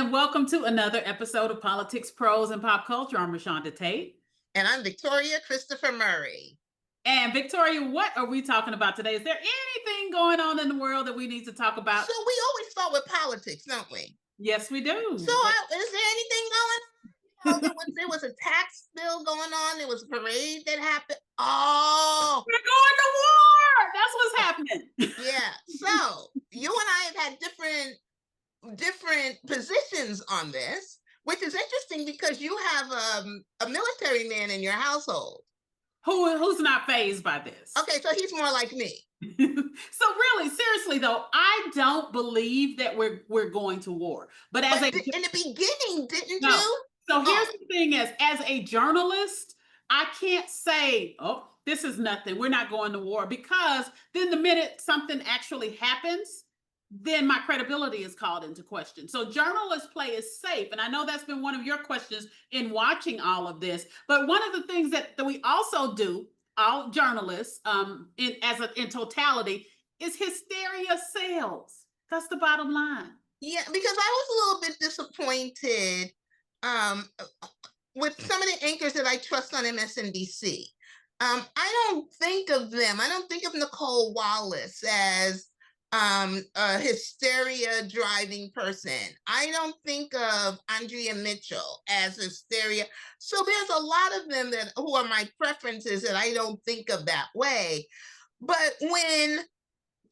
and welcome to another episode of Politics, Prose, and Pop Culture. I'm Rashonda Tate. And I'm Victoria Christopher Murray. And Victoria, what are we talking about today? Is there anything going on in the world that we need to talk about? So we always start with politics, don't we? Yes, we do. So is there anything going on? There was a tax bill going on. There was a parade that happened. Oh, we're going to war. That's what's happening. Yeah. So you and I have had different positions on this, which is interesting because you have a military man in your household. Who's not fazed by this? Okay, so he's more like me. So really, seriously though, I don't believe that we're going to war. But in the beginning, didn't you? So here's the thing: as a journalist, I can't say, "Oh, this is nothing. We're not going to war," because then the minute something actually happens, then my credibility is called into question. So journalists play it safe. And I know that's been one of your questions in watching all of this. But one of the things that we also do, all journalists, in totality, is hysteria sells. That's the bottom line. Yeah, because I was a little bit disappointed with some of the anchors that I trust on MSNBC. I don't think of them. I don't think of Nicole Wallace as a hysteria driving person. I don't think of Andrea Mitchell as hysteria. So there's a lot of them who are my preferences that I don't think of that way. But when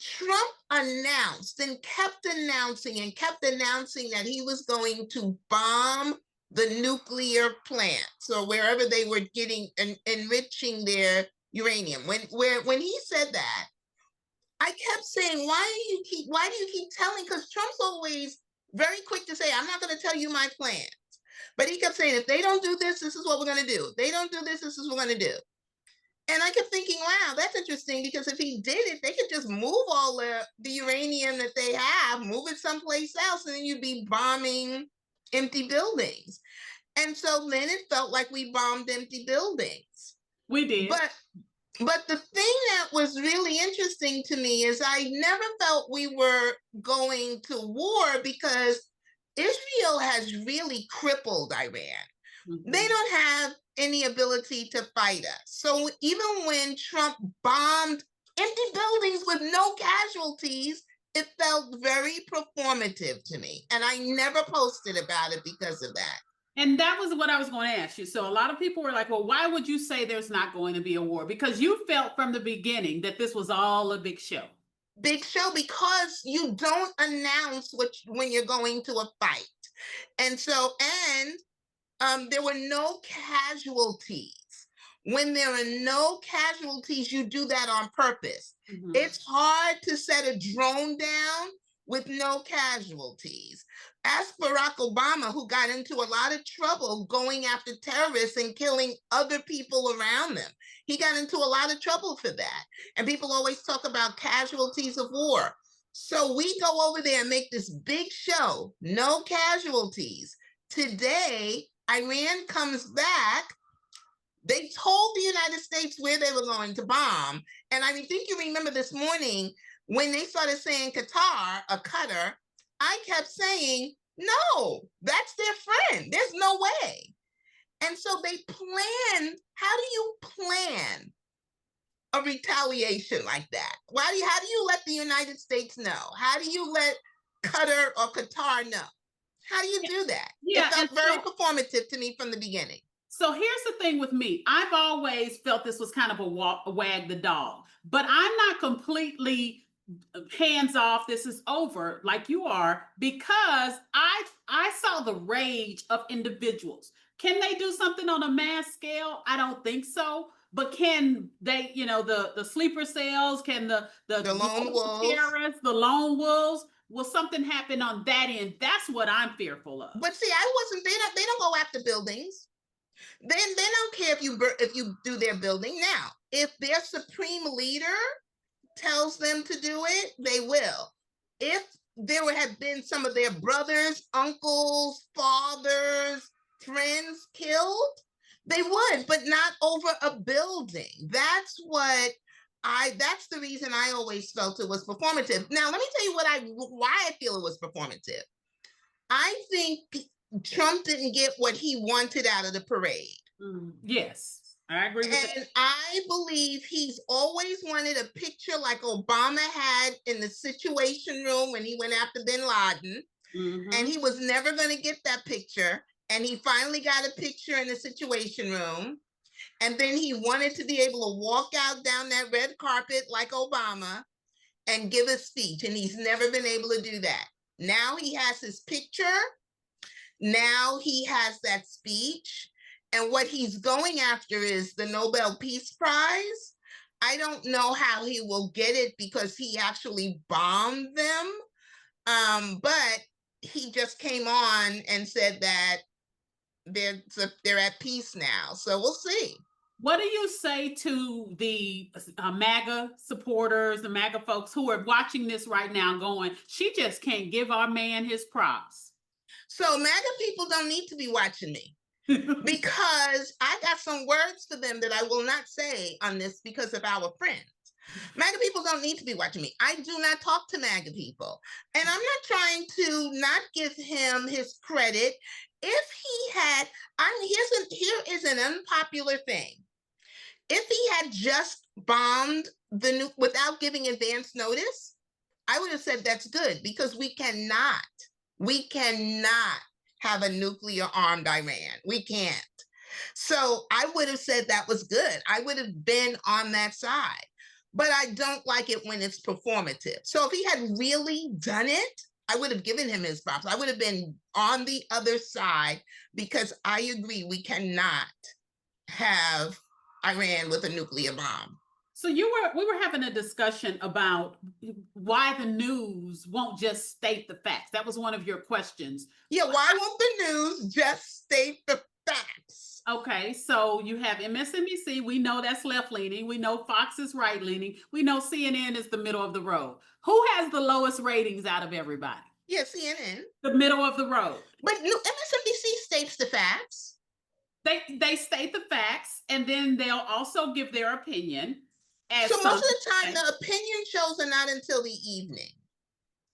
Trump announced and kept announcing that he was going to bomb the nuclear plants or wherever they were getting and enriching their uranium. When he said that, I kept saying, why do you keep telling? Because Trump's always very quick to say, I'm not going to tell you my plans. But he kept saying, if they don't do this, this is what we're going to do. If they don't do this, this is what we're going to do. And I kept thinking, wow, that's interesting, because if he did it, they could just move all the uranium that they have, move it someplace else, and then you'd be bombing empty buildings. And so then it felt like we bombed empty buildings. We did. But the thing that was really interesting to me is I never felt we were going to war, because Israel has really crippled Iran. Mm-hmm. They don't have any ability to fight us. So even when Trump bombed empty buildings with no casualties, it felt very performative to me. And I never posted about it because of that. And that was what I was going to ask you. So a lot of people were like, well, why would you say there's not going to be a war? Because you felt from the beginning that this was all a big show. Big show, because you don't announce when you're going to a fight. And so, there were no casualties. When there are no casualties, you do that on purpose. Mm-hmm. It's hard to set a drone down with no casualties. Ask Barack Obama, who got into a lot of trouble going after terrorists and killing other people around them. He got into a lot of trouble for that. And people always talk about casualties of war. So we go over there and make this big show, no casualties. Today, Iran comes back. They told the United States where they were going to bomb. And I think you remember this morning when they started saying Qatar, I kept saying, no, that's their friend. There's no way. And so they planned. How do you plan a retaliation like that? How do you let the United States know? How do you let Qatar know? How do you do that? Yeah, it felt very performative to me from the beginning. So here's the thing with me. I've always felt this was kind of a wag the dog, but I'm not completely hands off, this is over like you are, because I saw the rage of individuals. Can they do something on a mass scale? I don't think so. But can they, the sleeper cells, can the lone wolves, terrorists, the lone wolves, will something happen on that end? That's what I'm fearful of. But see, they don't go after buildings. They don't care if you do their building. Now, if their supreme leader tells them to do it, they will. If there had been some of their brothers, uncles, fathers, friends killed, they would, but not over a building. That's the reason I always felt it was performative. Now, let me tell you why I feel it was performative. I think think Trump didn't get what he wanted out of the parade. Yes, I agree with that. And I believe he's always wanted a picture like Obama had in the Situation Room when he went after bin Laden. And he was never going to get that picture. And he finally got a picture in the Situation Room. And then he wanted to be able to walk out down that red carpet like Obama and give a speech. And he's never been able to do that. Now he has his picture. Now he has that speech. And what he's going after is the Nobel Peace Prize. I don't know how he will get it because he actually bombed them. But he just came on and said that they're at peace now. So we'll see. What do you say to the MAGA supporters, the MAGA folks who are watching this right now going, she just can't give our man his props? So MAGA people don't need to be watching me because I got some words for them that I will not say on this because of our friends. MAGA people don't need to be watching me. I do not talk to MAGA people. And I'm not trying to not give him his credit. If he had, here is an unpopular thing. If he had just bombed the nuke without giving advance notice, I would have said that's good because we cannot have a nuclear armed Iran. We can't. So I would have said that was good. I would have been on that side. But I don't like it when it's performative. So if he had really done it, I would have given him his props. I would have been on the other side because I agree we cannot have Iran with a nuclear bomb. So we were having a discussion about why the news won't just state the facts. That was one of your questions. Yeah, why won't the news just state the facts? Okay, so you have MSNBC. We know that's left-leaning. We know Fox is right-leaning. We know CNN is the middle of the road. Who has the lowest ratings out of everybody? Yeah, CNN. The middle of the road. But MSNBC states the facts. They state the facts, and then they'll also give their opinion. So most of the time, the opinion shows are not until the evening.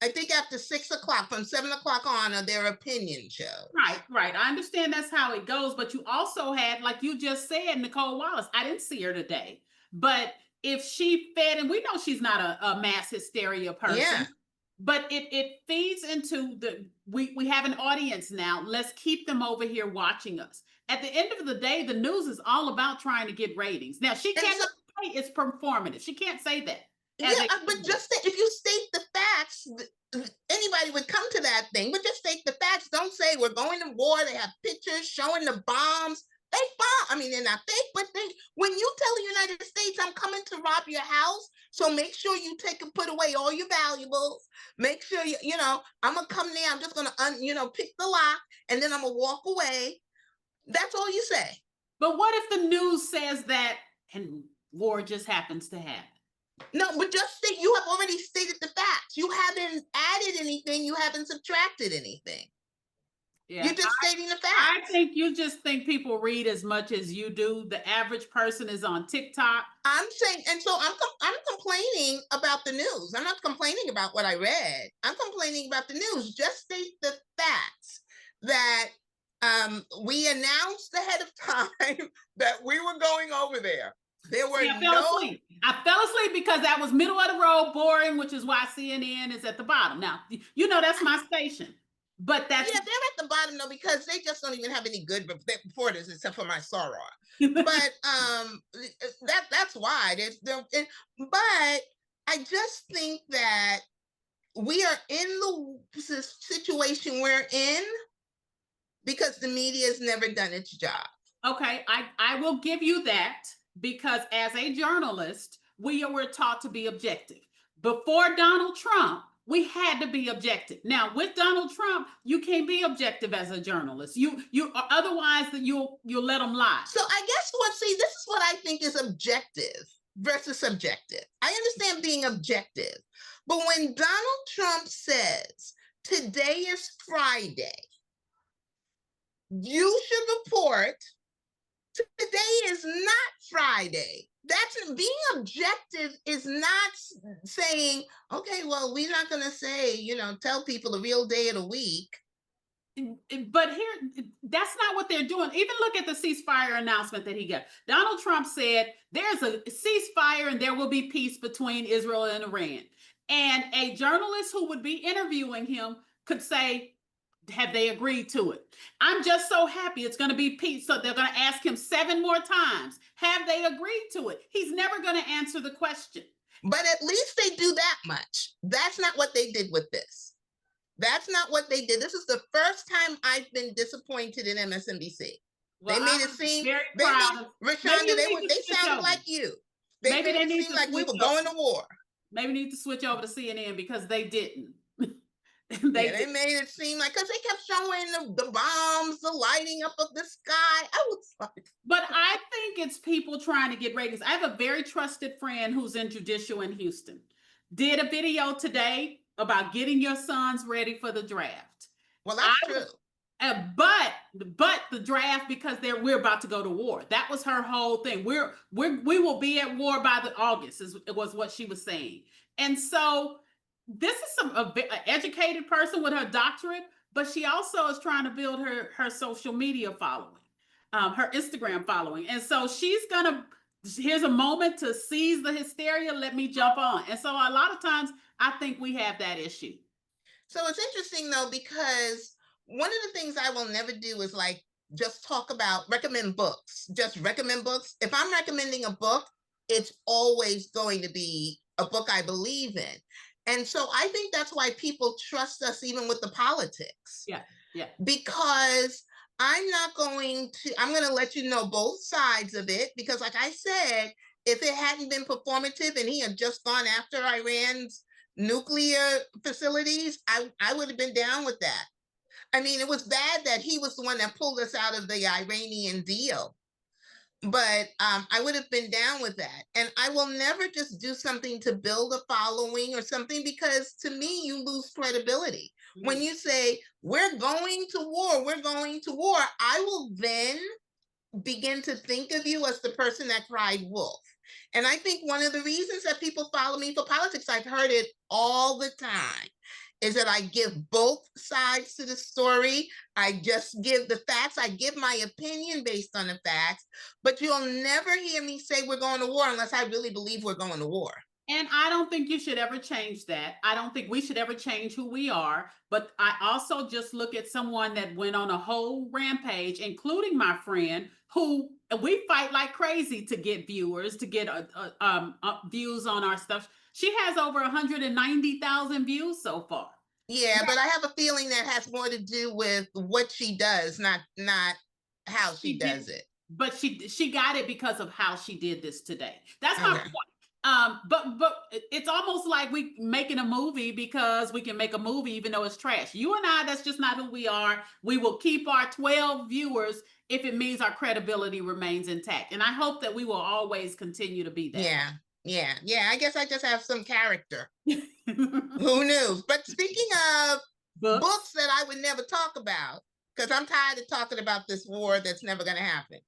I think after 6 o'clock, from 7 o'clock on, are their opinion shows. Right. I understand that's how it goes, but you also had, like you just said, Nicole Wallace. I didn't see her today, but if she fed, and we know she's not a mass hysteria person. Yeah. But it feeds into we have an audience now. Let's keep them over here watching us. At the end of the day, the news is all about trying to get ratings. Now, she can't say it's performative. She can't say that. Yeah, but just if you state the facts, anybody would come to that thing. But just state the facts. Don't say we're going to war. They have pictures showing the bombs. Fake bomb. I mean, they're not fake, but when you tell the United States, I'm coming to rob your house, so make sure you take and put away all your valuables. Make sure I'm gonna come there. I'm just gonna pick the lock, and then I'm gonna walk away. That's all you say. But what if the news says that and war just happens to happen? No, but just state you have already stated the facts. You haven't added anything. You haven't subtracted anything. Yeah, you're just stating the facts. I think you just think people read as much as you do. The average person is on TikTok. I'm saying, and so I'm complaining about the news. I'm not complaining about what I read. I'm complaining about the news. Just state the facts that we announced ahead of time that we were going over there. There were I fell asleep because that was middle of the road, boring, which is why CNN is at the bottom. Now, that's my station. But they're at the bottom though because they just don't even have any good reporters except for my soror. But that's why but I just think that we are in the situation we're in because the media has never done its job. Okay, I will give you that because as a journalist, we were taught to be objective. Before Donald Trump, we had to be objective. Now, with Donald Trump, you can't be objective as a journalist. You otherwise you'll let them lie. So I guess this is what I think is objective versus subjective. I understand being objective, but when Donald Trump says today is Friday, you should report today is not Friday. That's being objective is not saying, okay, well, we're not going to say, tell people the real day of the week. but here, that's not what they're doing. Even look at the ceasefire announcement that he got. Donald Trump said there's a ceasefire and there will be peace between Israel and Iran. And a journalist who would be interviewing him could say, have they agreed to it? I'm just so happy it's going to be peace. So they're going to ask him 7 more times. Have they agreed to it? He's never going to answer the question. But at least they do that much. That's not what they did with this. That's not what they did. This is the first time I've been disappointed in MSNBC. Well, they made it seem very proud. Rashonda, they sounded like you. They made it seem like we were going to war. Maybe need to switch over to CNN because they didn't. They made it seem like, because they kept showing the bombs, the lighting up of the sky. I was like, but I think it's people trying to get ratings. I have a very trusted friend who's in judicial in Houston. Did a video today about getting your sons ready for the draft. Well, that's true. But the draft, because we're about to go to war. That was her whole thing. We will be at war by the August. Was what she was saying. And so this is an educated person with her doctorate, but she also is trying to build her social media following, her Instagram following. And so here's a moment to seize the hysteria. Let me jump on. And so a lot of times I think we have that issue. So it's interesting though, because one of the things I will never do is like just recommend books, just recommend books. If I'm recommending a book, it's always going to be a book I believe in. And so I think that's why people trust us even with the politics. Yeah. Because I'm going to let you know both sides of it, because like I said, if it hadn't been performative and he had just gone after Iran's nuclear facilities, I would have been down with that. I mean, it was bad that he was the one that pulled us out of the Iranian deal. But I would have been down with that. And I will never just do something to build a following or something, because to me, you lose credibility. Mm-hmm. When you say, we're going to war, I will then begin to think of you as the person that cried wolf. And I think one of the reasons that people follow me for politics, I've heard it all the time, is that I give both sides to the story. I just give the facts. I give my opinion based on the facts, but you'll never hear me say we're going to war unless I really believe we're going to war. And I don't think you should ever change that. I don't think we should ever change who we are. But I also just look at someone that went on a whole rampage, including my friend, who we fight like crazy to get viewers, to get views on our stuff. She has over 190,000 views so far. Yeah, but I have a feeling that has more to do with what she does, not how she does it. But she got it because of how she did this today. That's my point. But it's almost like we making a movie because we can make a movie even though it's trash. You and I, that's just not who we are. We will keep our 12 viewers if it means our credibility remains intact. And I hope that we will always continue to be that. Yeah. I guess I just have some character. Who knew? But speaking of books that I would never talk about, because I'm tired of talking about this war that's never going to happen.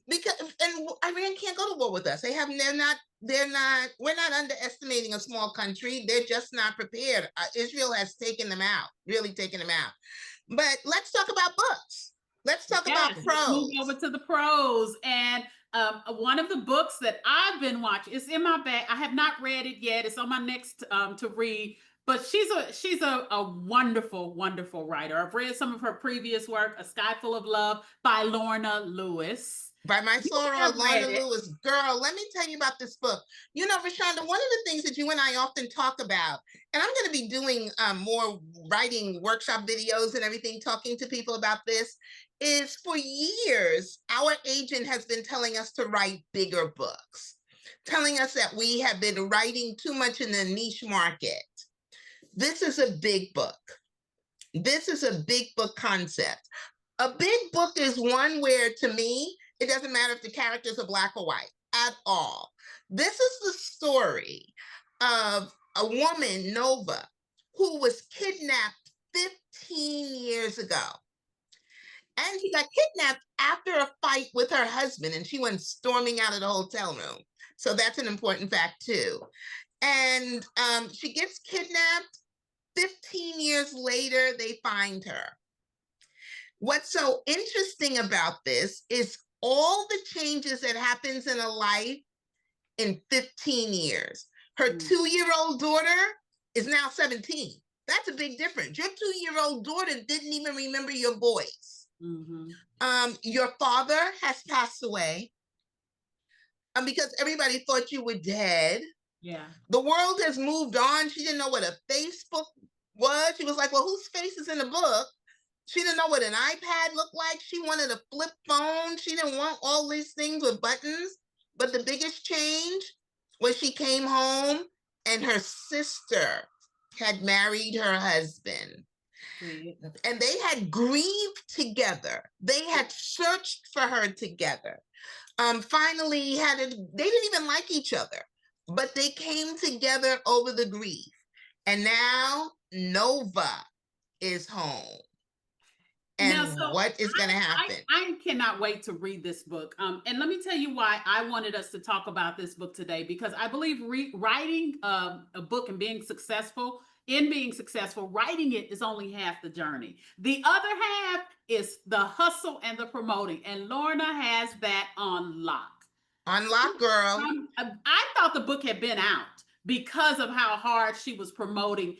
Because Iran can't go to war with us. We're not underestimating a small country. They're just not prepared. Israel has really taken them out. But let's talk about books. Let's talk about prose. Move over to the prose. And one of the books that I've been watching, it's in my bag. I have not read it yet. It's on my next to read. But she's a wonderful, wonderful writer. I've read some of her previous work, A Sky Full of Love by Lorna Lewis. By my soror, Lorna Lewis. Girl, let me tell you about this book. You know, Rashonda, one of the things that you and I often talk about, and I'm going to be doing more writing workshop videos and everything, talking to people about this, is for years, our agent has been telling us to write bigger books, telling us that we have been writing too much in the niche market. This is a big book. This is a big book concept. A big book is one where, to me, it doesn't matter if the characters are Black or white at all. This is the story of a woman, Nova, who was kidnapped 15 years ago. And she got kidnapped after a fight with her husband, and she went storming out of the hotel room. So that's an important fact too. And she gets kidnapped, 15 years later, they find her. What's so interesting about this is all the changes that happens in a life in 15 years. Her Mm, 2-year-old daughter is now 17. That's a big difference. Your 2-year-old daughter didn't even remember your voice. mhm. Your father has passed away because everybody thought you were dead. Yeah. The world has moved on. She didn't know what a Facebook was. She was like, well, whose face is in the book? She didn't know what an iPad looked like. She wanted a flip phone. She didn't want all these things with buttons. But the biggest change was she came home and her sister had married her husband. See. And they had grieved together. They had searched for her together. Finally they didn't even like each other, but they came together over the grief. And now Nova is home. Now, And so what is going to happen? I cannot wait to read this book. And let me tell you why I wanted us to talk about this book today, because I believe writing a book and being successful, writing it is only half the journey. The other half is the hustle and the promoting. And Lorna has that on lock. Unlock, girl. I thought the book had been out because of how hard she was promoting.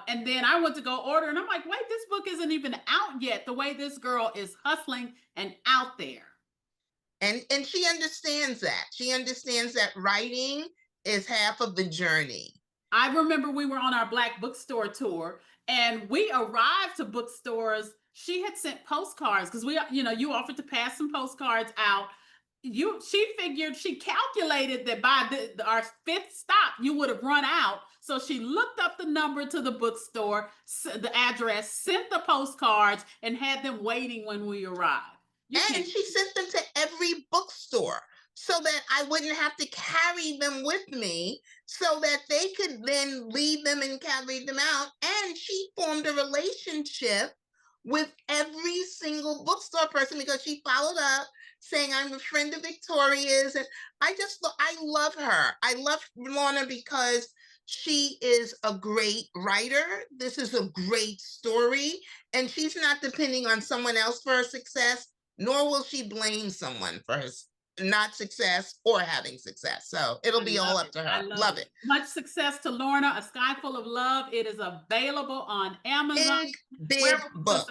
And then I went to go order, and I'm like, wait, this book isn't even out yet. The way this girl is hustling and out there. And she understands that. She understands that writing is half of the journey. I remember we were on our Black bookstore tour, and we arrived to bookstores. She had sent postcards because you offered to pass some postcards out. She calculated that by our fifth stop, you would have run out. So she looked up the number to the bookstore, the address, sent the postcards, and had them waiting when we arrived. And she sent them to every bookstore so that I wouldn't have to carry them with me, so that they could then leave them and carry them out. And she formed a relationship with every single bookstore person because she followed up saying, I'm a friend of Victoria's. And I love her. I love Lorna because she is a great writer. This is a great story. And she's not depending on someone else for her success, nor will she blame someone for her not success or having success. So it'll be all up to her. I love it. Much success to Lorna, A Sky Full of Love. It is available on Amazon. Big book.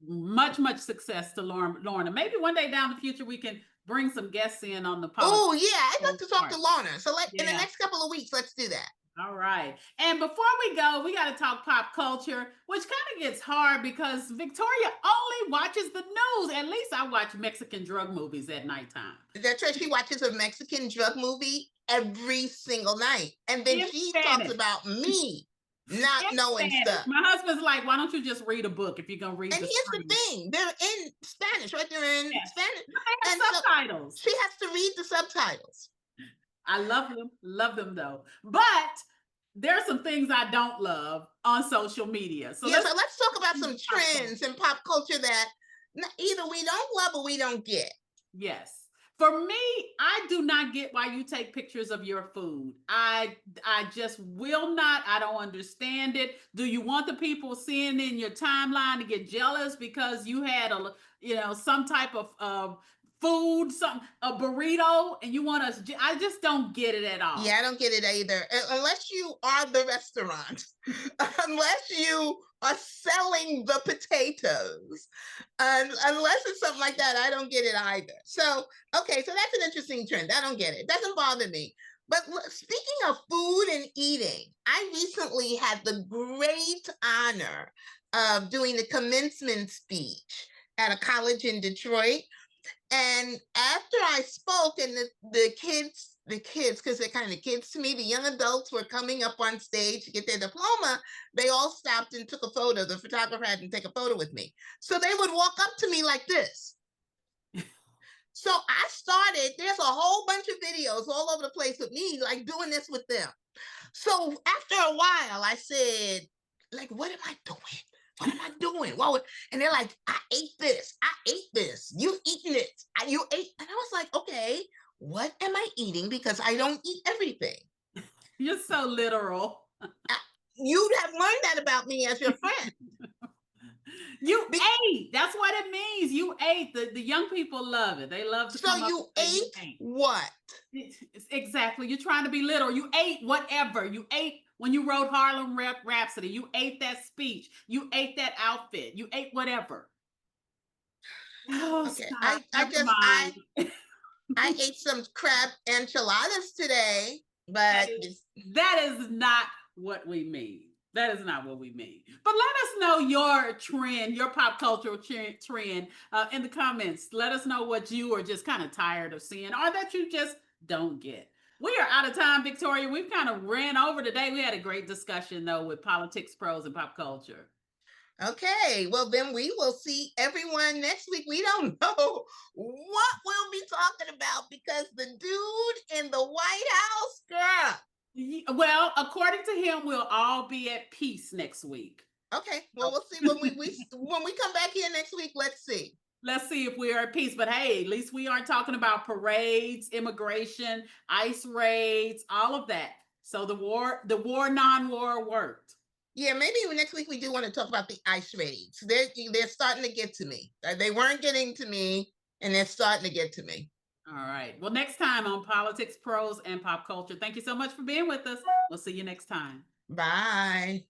Much success to Lorna. Maybe one day down the future we can bring some guests in on the podcast. Oh yeah, I'd like to talk to Lorna. So in the next couple of weeks, let's do that. All right. And before we go, we got to talk pop culture, which kind of gets hard because Victoria only watches the news. At least I watch Mexican drug movies at nighttime. That's right. She watches a Mexican drug movie every single night. And then she talks about me not knowing stuff. My husband's like, why don't you just read a book if you're going to read And here's the thing. They're in Spanish, right? They're in Spanish. They have subtitles. So she has to read the subtitles. I love them though. But there's some things I don't love on social media. So let's talk about some trends in pop culture that either we don't love or we don't get. Yes. For me, I do not get why you take pictures of your food. I just will not. I don't understand it. Do you want the people seeing in your timeline to get jealous because you had some type of food, a burrito, and you want us? I just don't get it at all. Yeah, I don't get it either. Unless you are the restaurant, unless you are selling the potatoes, unless it's something like that, I don't get it either. So, okay, so that's an interesting trend. I don't get it. It doesn't bother me. But speaking of food and eating, I recently had the great honor of doing the commencement speech at a college in Detroit. And after I spoke, and the kids, because they're kind of kids to me, the young adults were coming up on stage to get their diploma, they all stopped and took a photo. The photographer had to take a photo with me. So they would walk up to me like this. So I started, there's a whole bunch of videos all over the place with me, like doing this with them. So after a while, I said, like, what am I doing? What am I doing? Well, and they're like, I ate this. I ate this. You eating it. You ate. And I was like, okay, what am I eating? Because I don't eat everything. You're so literal. you'd have learned that about me as your friend. You Be- ate. That's what it means. You ate. The young people love it. They love to so come up you and say you ate ate. what? Exactly. You're trying to be literal. You ate whatever. You ate when you wrote Harlem Rhapsody. You ate that speech. You ate that outfit. You ate whatever. Oh, Okay, stop. I Never just mind. I ate some crab enchiladas today, That but is that is not what we mean. That is not what we mean. But let us know your trend, your pop cultural trend in the comments. Let us know what you are just kind of tired of seeing or that you just don't get. We are out of time, Victoria. We've kind of ran over today. We had a great discussion, though, with politics, prose, and pop culture. okay, well, then we will see everyone next week. We don't know what we'll be talking about because the dude in the White House, girl. Well, according to him, we'll all be at peace next week. Okay, well, we'll see when when we come back here next week. Let's see. Let's see if we are at peace. But hey, at least we aren't talking about parades, immigration, ICE raids, all of that. So the war, non-war worked. Yeah, maybe next week we do want to talk about the ICE raids. They're starting to get to me. They weren't getting to me, and they're starting to get to me. All right. Well, next time on Politics, Prose, and Pop Culture. Thank you so much for being with us. We'll see you next time. Bye.